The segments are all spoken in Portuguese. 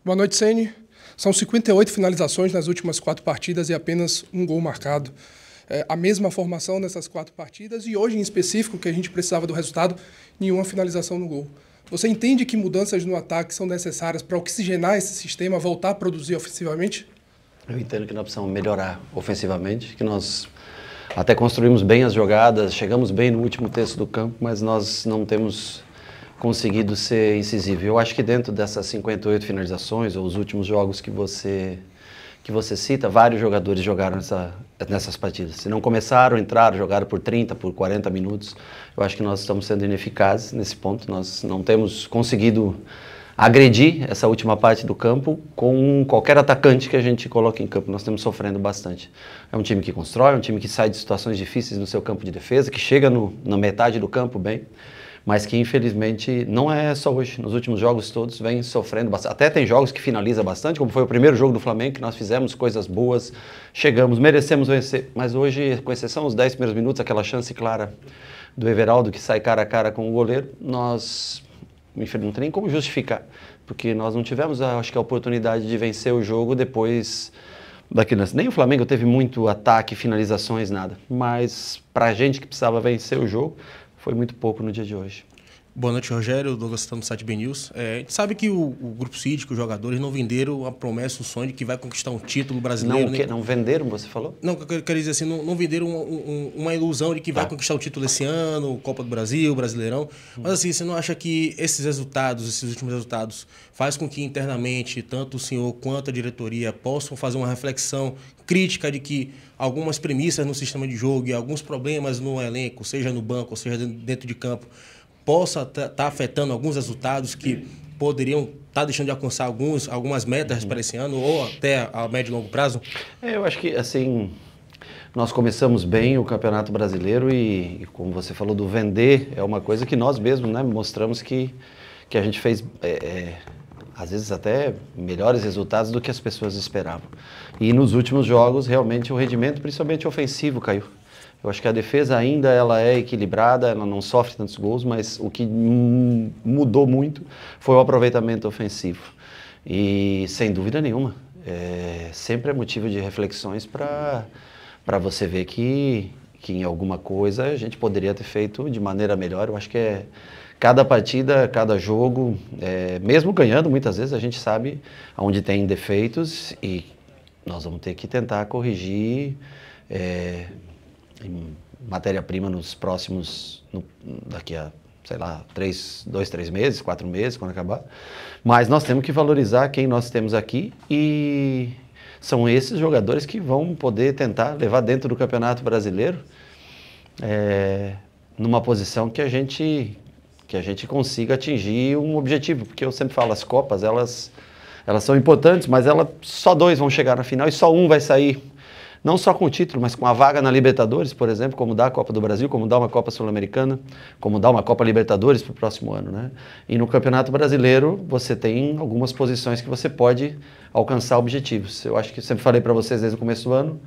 Boa noite, Ceni. São 58 finalizações nas últimas 4 partidas e apenas um gol marcado. A mesma formação nessas 4 partidas e hoje, em específico, que a gente precisava do resultado, nenhuma finalização no gol. Você entende que mudanças no ataque são necessárias para oxigenar esse sistema, voltar a produzir ofensivamente? Eu entendo que nós precisamos melhorar ofensivamente, que nós até construímos bem as jogadas, chegamos bem no último terço do campo, mas nós não temos conseguido ser incisivo. Eu acho que dentro dessas 58 finalizações, ou os últimos jogos que você cita, vários jogadores jogaram nessas partidas. Se não começaram, entraram, jogaram por 30, por 40 minutos. Eu acho que nós estamos sendo ineficazes nesse ponto. Nós não temos conseguido agredir essa última parte do campo com qualquer atacante que a gente coloque em campo. Nós estamos sofrendo bastante. É um time que constrói, é um time que sai de situações difíceis no seu campo de defesa, que chega na metade do campo bem, mas que infelizmente não é só hoje. Nos últimos jogos todos vem sofrendo bastante. Até tem jogos que finaliza bastante, como foi o primeiro jogo do Flamengo, que nós fizemos coisas boas, chegamos, merecemos vencer. Mas hoje, com exceção dos 10 primeiros minutos, aquela chance clara do Everaldo que sai cara a cara com o goleiro, nós não tem nem como justificar, porque nós não tivemos, acho que, a oportunidade de vencer o jogo depois daquele lance. Nem o Flamengo teve muito ataque, finalizações, nada. Mas pra gente que precisava vencer o jogo, foi muito pouco no dia de hoje. Boa noite, Rogério. Douglas está no site BNews. A gente sabe que o Grupo City, os jogadores não venderam a promessa, o sonho de que vai conquistar um título brasileiro. Não venderam, você falou? Não, eu queria dizer assim, não venderam uma ilusão de que vai conquistar o título esse ano, Copa do Brasil, Brasileirão. Mas assim, você não acha que esses resultados, esses últimos resultados, faz com que internamente, tanto o senhor quanto a diretoria possam fazer uma reflexão crítica de que algumas premissas no sistema de jogo e alguns problemas no elenco, seja no banco, ou seja dentro de campo, possa estar afetando alguns resultados que poderiam estar deixando de alcançar algumas metas para esse ano ou até a médio e longo prazo? Eu acho que, assim, nós começamos bem o Campeonato Brasileiro e como você falou do vender, é uma coisa que nós mesmos, né, mostramos que a gente fez, às vezes até melhores resultados do que as pessoas esperavam. E nos últimos jogos, realmente, o rendimento, principalmente ofensivo, caiu. Eu acho que a defesa ainda ela é equilibrada, ela não sofre tantos gols, mas o que mudou muito foi o aproveitamento ofensivo. E, sem dúvida nenhuma, sempre é motivo de reflexões para você ver que em alguma coisa a gente poderia ter feito de maneira melhor. Eu acho que cada partida, cada jogo, mesmo ganhando, muitas vezes a gente sabe onde tem defeitos e nós vamos ter que tentar corrigir matéria-prima nos próximos, daqui a, sei lá, 2, 3 meses, 4 meses, quando acabar. Mas nós temos que valorizar quem nós temos aqui e são esses jogadores que vão poder tentar levar dentro do Campeonato Brasileiro numa posição que a gente consiga atingir um objetivo. Porque eu sempre falo, as Copas, elas são importantes, mas só 2 vão chegar na final e só um vai sair. Não só com o título, mas com a vaga na Libertadores, por exemplo, como dá a Copa do Brasil, como dá uma Copa Sul-Americana, como dá uma Copa Libertadores para o próximo ano, né? E no Campeonato Brasileiro, você tem algumas posições que você pode alcançar objetivos. Eu acho que eu sempre falei para vocês desde o começo do ano,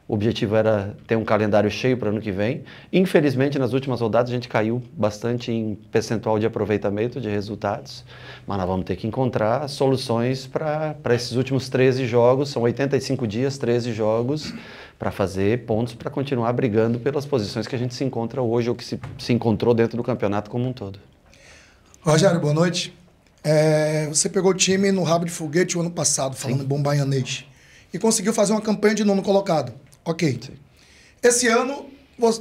o objetivo era ter um calendário cheio para o ano que vem. Infelizmente, nas últimas rodadas, a gente caiu bastante em percentual de aproveitamento de resultados, mas nós vamos ter que encontrar soluções para esses últimos 13 jogos. São 85 dias, 13 jogos, para fazer pontos, para continuar brigando pelas posições que a gente se encontra hoje ou que se encontrou dentro do campeonato como um todo. Rogério, boa noite. Você pegou o time no rabo de foguete o ano passado, falando em bombaianês, e conseguiu fazer uma campanha de 9º colocado. Ok. Sim. Esse ano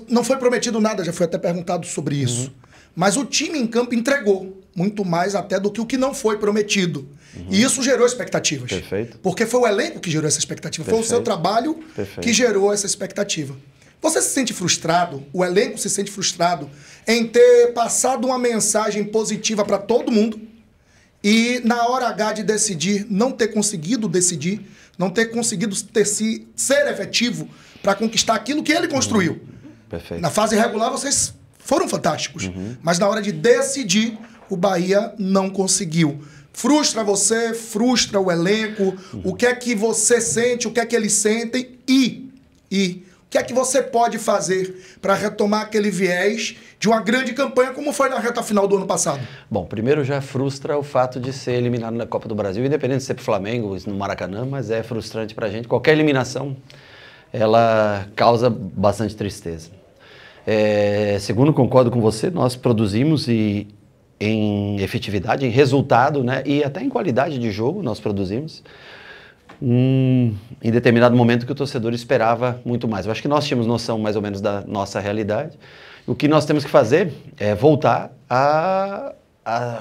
não foi prometido nada, já foi até perguntado sobre isso. Mas o time em campo entregou muito mais até do que o que não foi prometido. E isso gerou expectativas. Perfeito. Porque foi o elenco que gerou essa expectativa. Perfeito. Foi o seu trabalho que gerou essa expectativa. Você se sente frustrado, o elenco se sente frustrado em ter passado uma mensagem positiva para todo mundo e na hora H de decidir, não ter conseguido decidir, não ter conseguido ser efetivo para conquistar aquilo que ele construiu. Perfeito. Na fase regular, vocês foram fantásticos. Mas na hora de decidir, o Bahia não conseguiu. Frustra você, frustra o elenco. O que é que você sente, o que é que eles sentem e o que é que você pode fazer para retomar aquele viés de uma grande campanha como foi na reta final do ano passado? Bom, primeiro já frustra o fato de ser eliminado na Copa do Brasil, independente de ser pro Flamengo, no Maracanã, mas é frustrante pra gente. Qualquer eliminação, ela causa bastante tristeza. Segundo, concordo com você, nós produzimos em efetividade, em resultado, né, e até em qualidade de jogo nós produzimos. Em determinado momento que o torcedor esperava muito mais. Eu acho que nós tínhamos noção mais ou menos da nossa realidade. O que nós temos que fazer é voltar a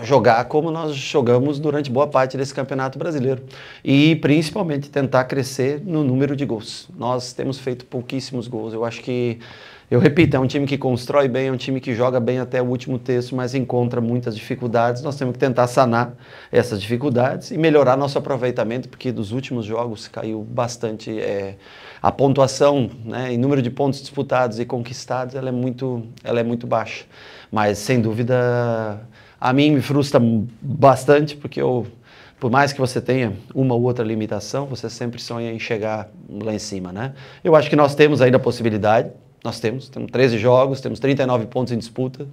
jogar como nós jogamos durante boa parte desse Campeonato Brasileiro. E principalmente tentar crescer no número de gols. Nós temos feito pouquíssimos gols. Eu acho que, eu repito, é um time que constrói bem, é um time que joga bem até o último terço, mas encontra muitas dificuldades. Nós temos que tentar sanar essas dificuldades e melhorar nosso aproveitamento, porque dos últimos jogos caiu bastante. A pontuação, né, em número de pontos disputados e conquistados, ela é muito baixa. Mas, sem dúvida, a mim me frustra bastante, porque por mais que você tenha uma ou outra limitação, você sempre sonha em chegar lá em cima, né? Eu acho que nós temos ainda a possibilidade. Nós temos 13 jogos, temos 39 pontos em disputa,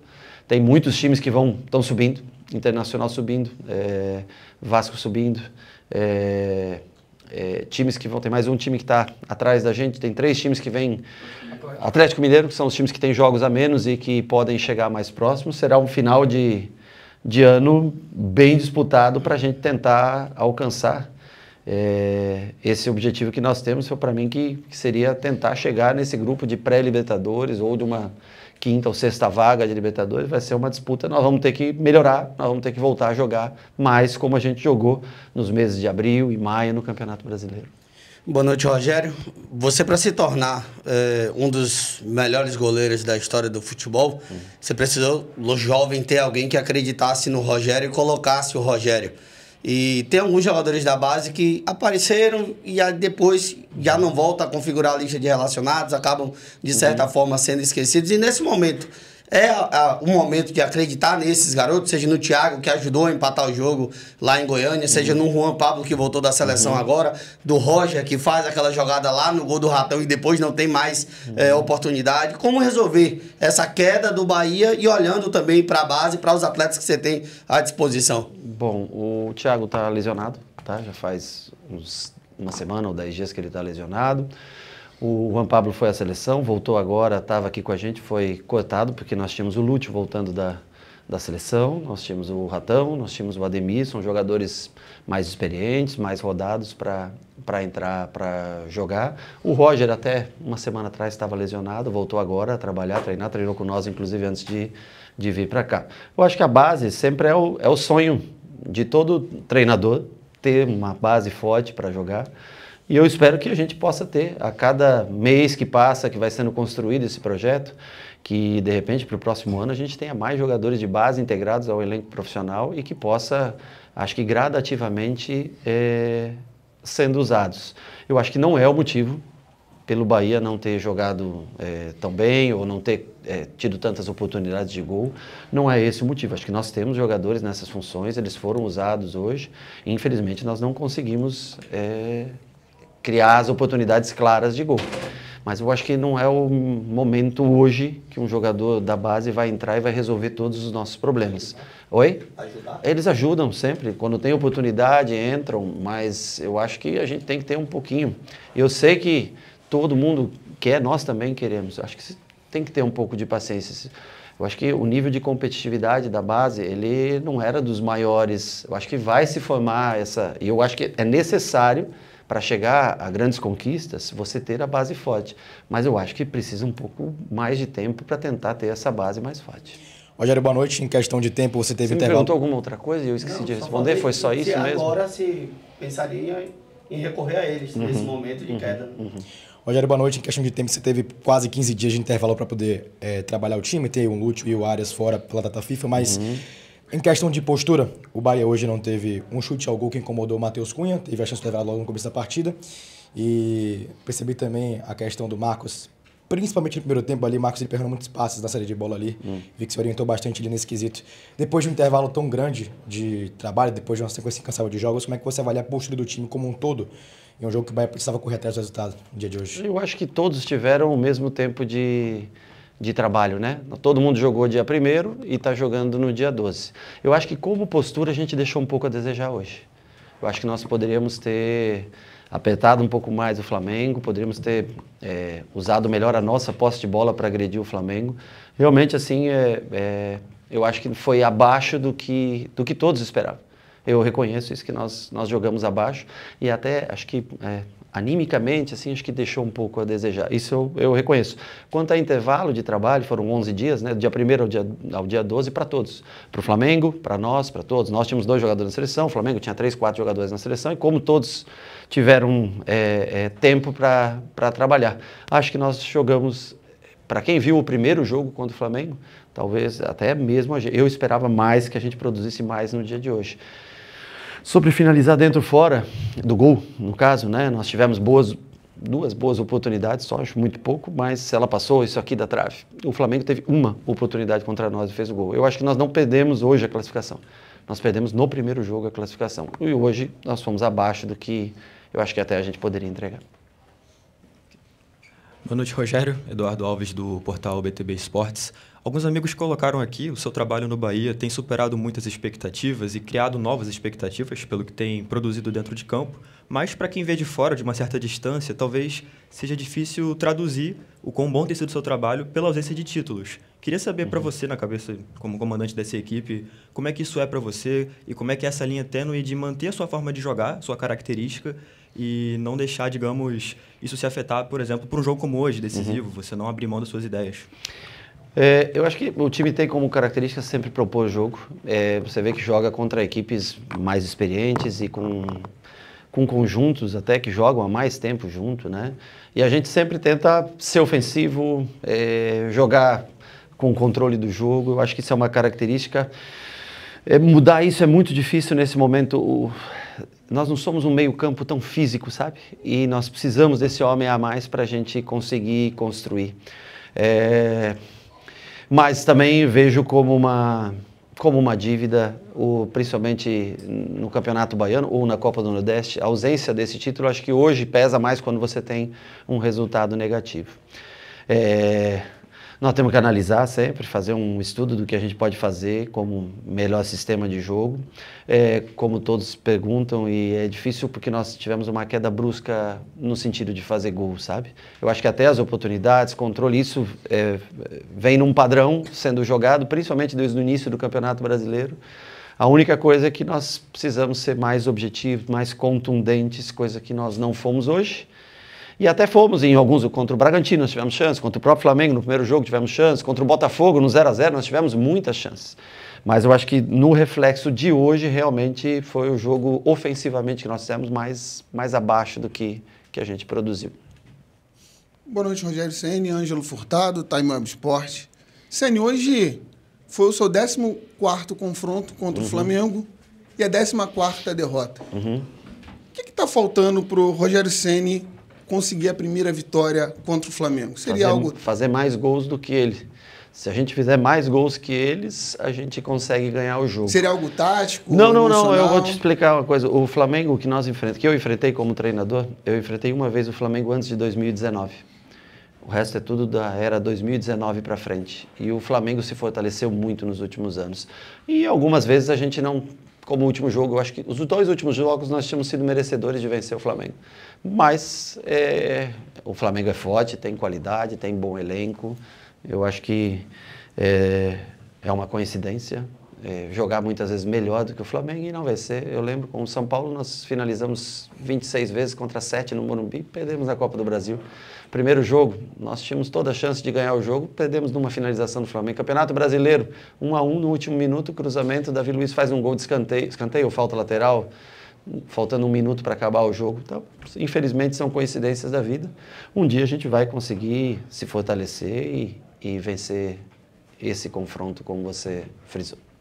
tem muitos times que estão subindo, Internacional subindo, Vasco subindo, times que tem mais um time que está atrás da gente, tem 3 times que vêm, Atlético Mineiro, que são os times que têm jogos a menos e que podem chegar mais próximos. Será um final de ano bem disputado para a gente tentar alcançar esse objetivo que nós temos. Para mim, que seria tentar chegar nesse grupo de pré-Libertadores ou de uma 5ª ou 6ª vaga de Libertadores. Vai ser uma disputa, nós vamos ter que melhorar, nós vamos ter que voltar a jogar mais como a gente jogou nos meses de abril e maio no Campeonato Brasileiro. Boa noite, Rogério. Você, para se tornar um dos melhores goleiros da história do futebol, você precisou, jovem, ter alguém que acreditasse no Rogério e colocasse o Rogério. E tem alguns jogadores da base que apareceram e depois já não voltam a configurar a lista de relacionados, acabam, de certa forma, sendo esquecidos. E nesse momento, o momento de acreditar nesses garotos, seja no Thiago, que ajudou a empatar o jogo lá em Goiânia, seja no Juan Pablo, que voltou da seleção agora, do Roger, que faz aquela jogada lá no gol do Ratão e depois não tem mais oportunidade. Como resolver essa queda do Bahia e olhando também para a base, para os atletas que você tem à disposição? Bom, o Thiago está lesionado, tá? Já faz uma semana ou 10 dias que ele está lesionado. O Juan Pablo foi à seleção, voltou agora, estava aqui com a gente, foi cortado, porque nós tínhamos o Lúcio voltando da seleção, nós tínhamos o Ratão, nós tínhamos o Ademir, são jogadores mais experientes, mais rodados para entrar, para jogar. O Roger, até uma semana atrás, estava lesionado, voltou agora a trabalhar, treinou com nós, inclusive, antes de vir para cá. Eu acho que a base sempre é o sonho de todo treinador, ter uma base forte para jogar. E eu espero que a gente possa ter, a cada mês que passa, que vai sendo construído esse projeto, que de repente para o próximo ano a gente tenha mais jogadores de base integrados ao elenco profissional e que possa, acho que gradativamente, sendo usados. Eu acho que não é o motivo pelo Bahia não ter jogado tão bem ou não ter tido tantas oportunidades de gol. Não é esse o motivo. Acho que nós temos jogadores nessas funções, eles foram usados hoje e infelizmente nós não conseguimos criar as oportunidades claras de gol. Mas eu acho que não é o momento hoje que um jogador da base vai entrar e vai resolver todos os nossos problemas. Oi? Ajudar? Eles ajudam sempre. Quando tem oportunidade, entram, mas eu acho que a gente tem que ter um pouquinho. Eu sei que todo mundo quer, nós também queremos. Acho que tem que ter um pouco de paciência. Eu acho que o nível de competitividade da base, ele não era dos maiores. Eu acho que vai se formar essa... E eu acho que é necessário, para chegar a grandes conquistas, você ter a base forte. Mas eu acho que precisa um pouco mais de tempo para tentar ter essa base mais forte. Rogério, boa noite. Em questão de tempo, você teve intervalo. Você me perguntou alguma outra coisa e eu esqueci de responder? Foi só isso mesmo? Agora se pensaria em recorrer a eles nesse momento de queda. Rogério, boa noite. Em questão de tempo, você teve quase 15 dias de intervalo para poder trabalhar o time, ter o Lúcio e o Arias fora pela data FIFA, mas... Em questão de postura, o Bahia hoje não teve um chute ao gol que incomodou o Matheus Cunha, teve a chance de levar logo no começo da partida. E percebi também a questão do Marcos, principalmente no primeiro tempo ali, Marcos ele perdeu muitos passes na série de bola ali, vi que se orientou bastante ali nesse quesito. Depois de um intervalo tão grande de trabalho, depois de uma sequência incansável de jogos, como é que você avalia a postura do time como um todo em um jogo que o Bahia precisava correr atrás do resultado no dia de hoje? Eu acho que todos tiveram o mesmo tempo de de trabalho, né? Todo mundo jogou dia 1º e está jogando no dia 12. Eu acho que como postura a gente deixou um pouco a desejar hoje. Eu acho que nós poderíamos ter apertado um pouco mais o Flamengo, poderíamos ter usado melhor a nossa posse de bola para agredir o Flamengo. Realmente, assim, eu acho que foi abaixo do que todos esperavam. Eu reconheço isso, que nós jogamos abaixo e até acho que animicamente, assim, acho que deixou um pouco a desejar. Isso eu reconheço. Quanto a intervalo de trabalho, foram 11 dias, né, do dia 1º ao dia 12 para todos. Para o Flamengo, para nós, para todos. Nós tínhamos 2 jogadores na seleção, o Flamengo tinha 3, 4 jogadores na seleção e como todos tiveram tempo para trabalhar. Acho que nós jogamos, para quem viu o primeiro jogo contra o Flamengo, talvez até mesmo eu esperava mais que a gente produzisse mais no dia de hoje. Sobre finalizar dentro ou fora do gol, no caso, né? Nós tivemos 2 boas oportunidades, só acho muito pouco, mas ela passou isso aqui da trave. O Flamengo teve uma oportunidade contra nós e fez o gol. Eu acho que nós não perdemos hoje a classificação. Nós perdemos no primeiro jogo a classificação. E hoje nós fomos abaixo do que eu acho que até a gente poderia entregar. Boa noite, Rogério. Eduardo Alves, do portal BTB Esportes. Alguns amigos colocaram aqui, o seu trabalho no Bahia tem superado muitas expectativas e criado novas expectativas pelo que tem produzido dentro de campo, mas para quem vê de fora, de uma certa distância, talvez seja difícil traduzir o quão bom tem sido o seu trabalho pela ausência de títulos. Queria saber para você, na cabeça, como comandante dessa equipe, como é que isso é para você e como é que é essa linha tênue de manter a sua forma de jogar, sua característica, e não deixar, digamos, isso se afetar, por exemplo, por um jogo como hoje, decisivo, você não abrir mão das suas ideias. Eu acho que o time tem como característica sempre propor o jogo. Você vê que joga contra equipes mais experientes e com conjuntos até que jogam há mais tempo junto, né? E a gente sempre tenta ser ofensivo, jogar com o controle do jogo. Eu acho que isso é uma característica. Mudar isso é muito difícil nesse momento. Nós não somos um meio-campo tão físico, sabe? E nós precisamos desse homem a mais para a gente conseguir construir. Mas também vejo como uma dívida, principalmente no Campeonato Baiano ou na Copa do Nordeste, a ausência desse título, acho que hoje pesa mais quando você tem um resultado negativo. Nós temos que analisar sempre, fazer um estudo do que a gente pode fazer como melhor sistema de jogo. Como todos perguntam, e é difícil porque nós tivemos uma queda brusca no sentido de fazer gol, sabe? Eu acho que até as oportunidades, controle, isso vem num padrão sendo jogado, principalmente desde o início do Campeonato Brasileiro. A única coisa é que nós precisamos ser mais objetivos, mais contundentes, coisa que nós não fomos hoje. E até fomos em alguns, contra o Bragantino nós tivemos chance, contra o próprio Flamengo no primeiro jogo tivemos chance, contra o Botafogo no 0-0 nós tivemos muitas chances. Mas eu acho que no reflexo de hoje realmente foi o jogo ofensivamente que nós fizemos mais abaixo do que a gente produziu. Boa noite, Rogério Ceni, Ângelo Furtado, Time Web Sport. Ceni, hoje foi o seu 14º confronto contra o Flamengo e a 14ª derrota. O que está faltando para o Rogério Ceni conseguir a primeira vitória contra o Flamengo? Seria fazer mais gols do que ele. Se a gente fizer mais gols que eles, a gente consegue ganhar o jogo. Seria algo tático? Não, eu vou te explicar uma coisa. O Flamengo que eu enfrentei como treinador, eu enfrentei uma vez o Flamengo antes de 2019. O resto é tudo da era 2019 para frente. E o Flamengo se fortaleceu muito nos últimos anos. E algumas vezes a gente não... Como o último jogo, eu acho que os 2 últimos jogos nós tínhamos sido merecedores de vencer o Flamengo. Mas o Flamengo é forte, tem qualidade, tem bom elenco. Eu acho que é uma coincidência jogar muitas vezes melhor do que o Flamengo e não vencer. Eu lembro, com o São Paulo, nós finalizamos 26 vezes contra 7 no Morumbi, perdemos na Copa do Brasil. Primeiro jogo, nós tínhamos toda a chance de ganhar o jogo, perdemos numa finalização do Flamengo. Campeonato Brasileiro, 1-1 no último minuto, cruzamento, Davi Luiz faz um gol de escanteio ou falta lateral, faltando 1 minuto para acabar o jogo. Então, infelizmente, são coincidências da vida. Um dia a gente vai conseguir se fortalecer e vencer esse confronto, como você frisou.